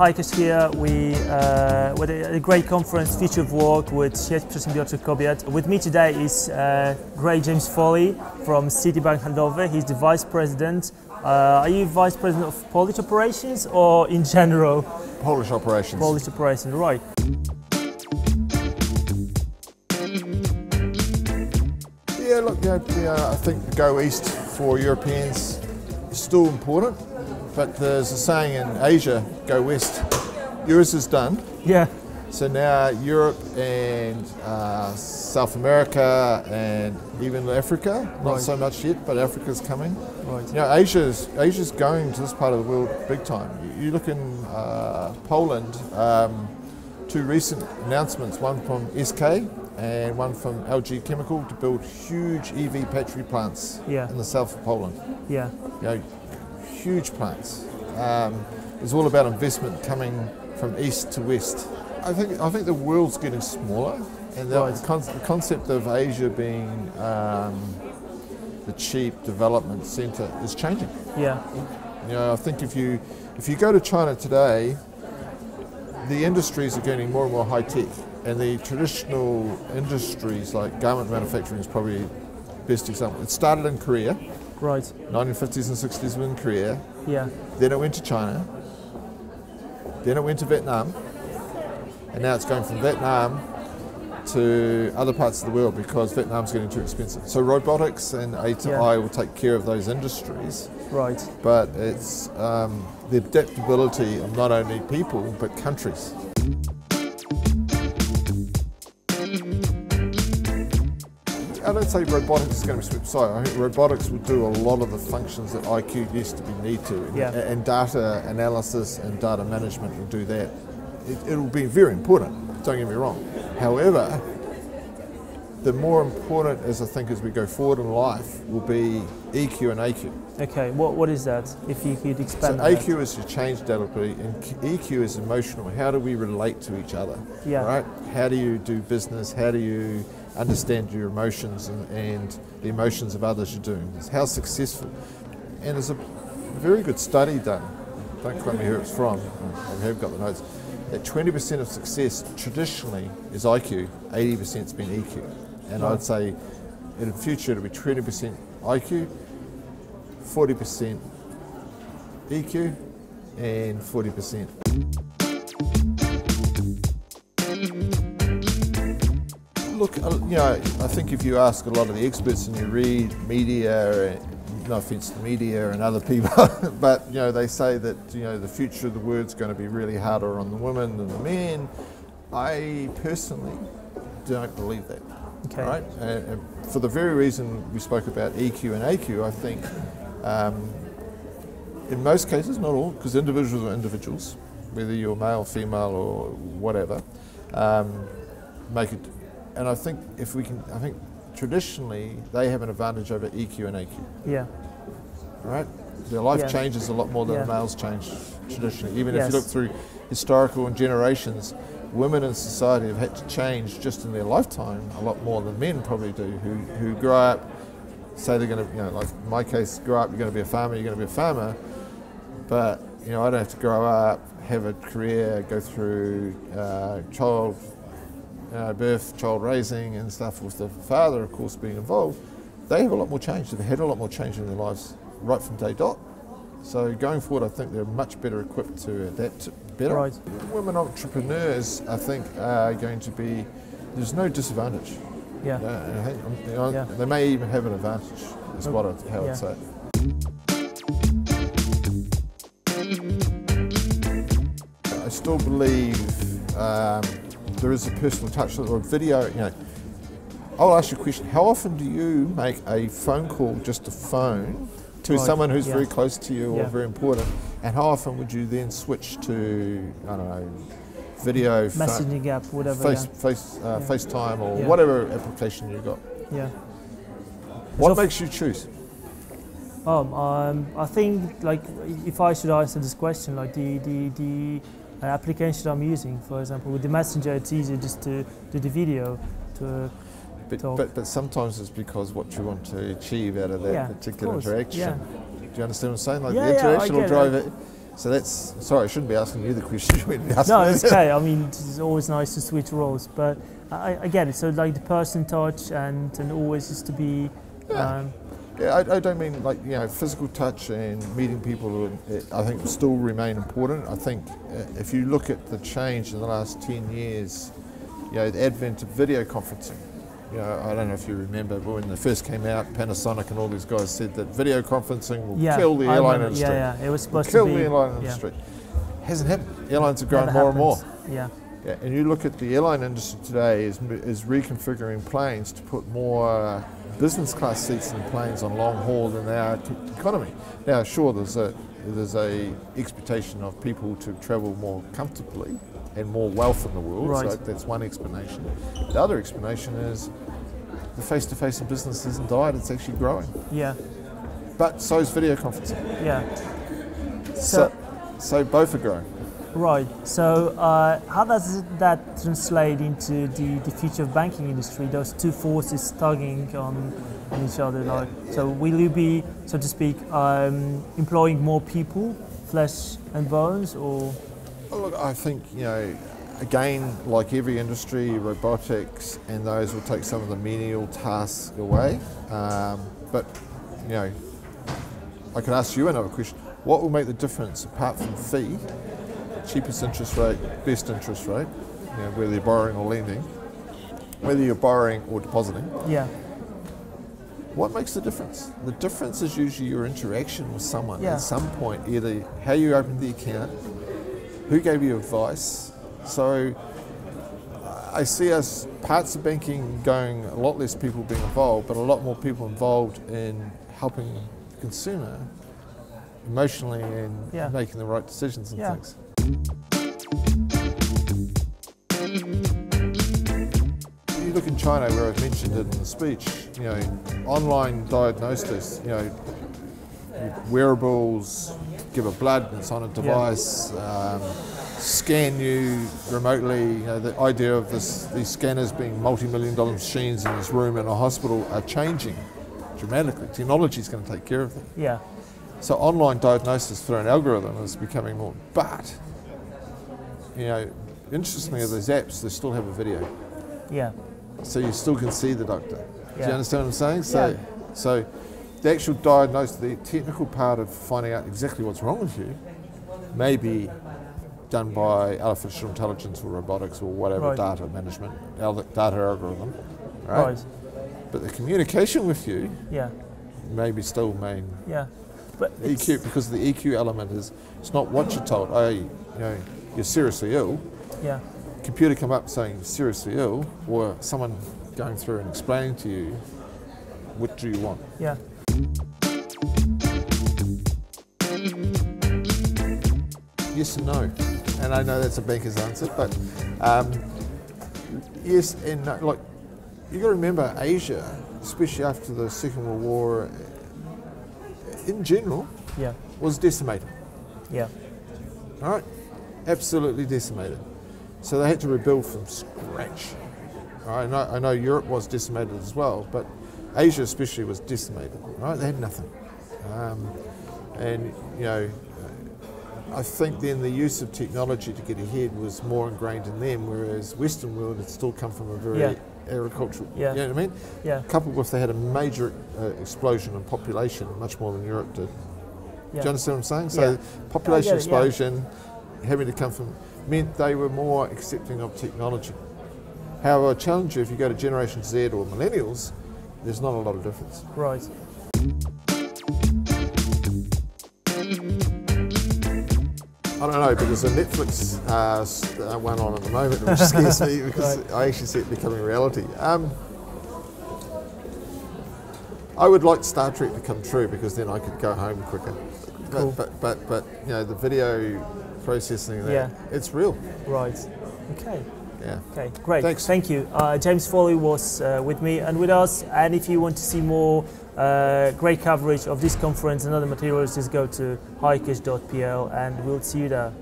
HiCash here. We with a great conference, Future of Work with Sieć Przedsiębiorczych Kobiet. With me today is great James Foley from Citi Handlowy. He's the Vice President. Are you Vice President of Polish operations or in general? Polish operations. Polish operations, right. Yeah, look, I think the Go East for Europeans is still important, but there's a saying in Asia, Go West. Yours is done. Yeah. So now Europe and South America and even Africa, not so much yet, but Africa's coming. Right. You know, Asia's going to this part of the world big time. You look in Poland, two recent announcements, one from SK and one from LG Chemical to build huge EV battery plants in the south of Poland. Yeah. You know, huge plants. It's all about investment coming from east to west. I think the world's getting smaller, and the concept of Asia being the cheap development centre is changing. Yeah. You know, I think if you go to China today, the industries are getting more and more high tech, and the traditional industries like garment manufacturing is probably the best example. It started in Korea. Right. 1950s and 60s were in Korea. Yeah. Then it went to China. Then it went to Vietnam. And now it's going from Vietnam to other parts of the world because Vietnam's getting too expensive. So robotics and AI will take care of those industries. Right. But it's the adaptability of not only people but countries. I don't say robotics is going to be swept aside. I think robotics will do a lot of the functions that IQ used to be need to. And data analysis and data management will do that. It'll be very important, don't get me wrong. However, the more important as we go forward in life will be EQ and AQ. Okay, what is that? If you could expand so on AQ is your change adaptability and EQ is emotional. How do we relate to each other? Yeah. Right? How do you do business? How do you understand your emotions and the emotions of others you're doing? How successful? And there's a very good study done, don't quote me who it's from, I have got the notes, that 20% of success traditionally is IQ, 80% has been EQ. And I'd say in the future it'll be 20% IQ, 40% EQ, and 40%. Look, you know, I think if you ask a lot of the experts and you read media, no offence to media and other people, but you know, they say that the future of the world's going to be really harder on the women than the men. I personally don't believe that. Okay. Right? And for the very reason we spoke about EQ and AQ, I think in most cases, not all, because individuals are individuals, whether you're male, female, or whatever, make it. And I think traditionally they have an advantage over EQ and AQ. Yeah. Right? Their life changes a lot more than the males change traditionally. Even if you look through historical and generations, women in society have had to change just in their lifetime a lot more than men probably do, who grow up, say they're going to, like in my case, grow up, you're going to be a farmer, you're going to be a farmer, but I don't have to grow up, have a career, go through child birth, child raising and stuff with the father, of course, being involved. They have a lot more change. They've had a lot more change in their lives right from day dot. So going forward, I think they're much better equipped to adapt better. Right. Women entrepreneurs, I think, are going to be, there's no disadvantage. Yeah. They may even have an advantage, is how I'd say it. I still believe there is a personal touch or video. I'll ask you a question. How often do you make a phone call, just a phone, to someone who's very close to you or very important? And how often would you then switch to, I don't know, video, messaging app, whatever, FaceTime or whatever application you got? Yeah. What makes you choose? I think, like, if I should answer this question, like the application I'm using, for example, with the Messenger, it's easier just to do the video. But sometimes it's because what you want to achieve out of that particular interaction. Yeah. Do you understand what I'm saying? Like the interaction will drive it. So that's, sorry, I shouldn't be asking you the question. You should be asking No, it's okay. I mean, it's always nice to switch roles, but I get it. So like the person touch and always just to be. I don't mean like, you know, physical touch and meeting people, I think will still remain important. I think if you look at the change in the last 10 years, you know, the advent of video conferencing. You know, I don't know if you remember, but when they first came out, Panasonic and all these guys said that video conferencing will kill the airline industry. Yeah, it was supposed to be. Kill the airline industry. Hasn't happened. Airlines are growing more and more. Yeah. And you look at the airline industry today is reconfiguring planes to put more business class seats in planes on long haul than they are to economy. Now, sure, there's a expectation of people to travel more comfortably and more wealth in the world, right. So that's one explanation. The other explanation is the face-to-face in business hasn't died, it's actually growing. Yeah. But so is video conferencing. Yeah. So both are growing. Right. So how does that translate into the future of banking industry? Those two forces tugging on each other. Like, so will you be, so to speak, employing more people, flesh and bones, or? Look, I think, you know, again, like every industry, robotics and those will take some of the menial tasks away. But, you know, I could ask you another question. What will make the difference apart from fee, cheapest interest rate, best interest rate, you know, whether you're borrowing or lending, whether you're borrowing or depositing? Yeah. What makes the difference? The difference is usually your interaction with someone at some point, either how you opened the account, who gave you advice. So I see us parts of banking going, a lot less people being involved, but a lot more people involved in helping the consumer emotionally and making the right decisions and things. You look in China, where I've mentioned it in the speech, you know, online diagnosis, you know, wearables, give a blood, and it's on a device, scan you remotely. You know, the idea of these scanners being multi-million-dollar machines in this room in a hospital are changing dramatically. Technology is going to take care of them. Yeah. So online diagnosis through an algorithm is becoming more, but, you know, interestingly, those apps, they still have a video. Yeah. So you still can see the doctor. Yeah. Do you understand what I'm saying? So the actual diagnosis, the technical part of finding out exactly what's wrong with you may be done by artificial intelligence or robotics or whatever, data management, data algorithm, right? But the communication with you maybe still main but EQ, because the EQ element is, it's not what you're told, you know, you're seriously ill. Yeah. Computer come up saying you're seriously ill, or someone going through and explaining to you, what do you want? Yeah. Yes and no. And I know that's a banker's answer, but yes and no. Like, you got to remember, Asia, especially after the Second World War, in general, was decimated. Yeah. All right, absolutely decimated. So they had to rebuild from scratch. All right, I know Europe was decimated as well, but Asia especially was decimated. Right, they had nothing, and you know, I think then the use of technology to get ahead was more ingrained in them, whereas Western world had still come from a very agricultural. You know what I mean? Yeah. Coupled with they had a major explosion in population, much more than Europe did. Do you understand what I'm saying? So population explosion, having to come from, meant they were more accepting of technology. However, I challenge you, if you go to Generation Z or Millennials, there's not a lot of difference. Right. I don't know, but there's a Netflix one on at the moment which scares me because I actually see it becoming reality. I would like Star Trek to come true because then I could go home quicker. Cool. But you know, the video processing, it's real. Right. Okay. Yeah. Okay, great. Thanks. Thank you. James Foley was with me and with us. And if you want to see more great coverage of this conference and other materials, just go to hicash.pl and we'll see you there.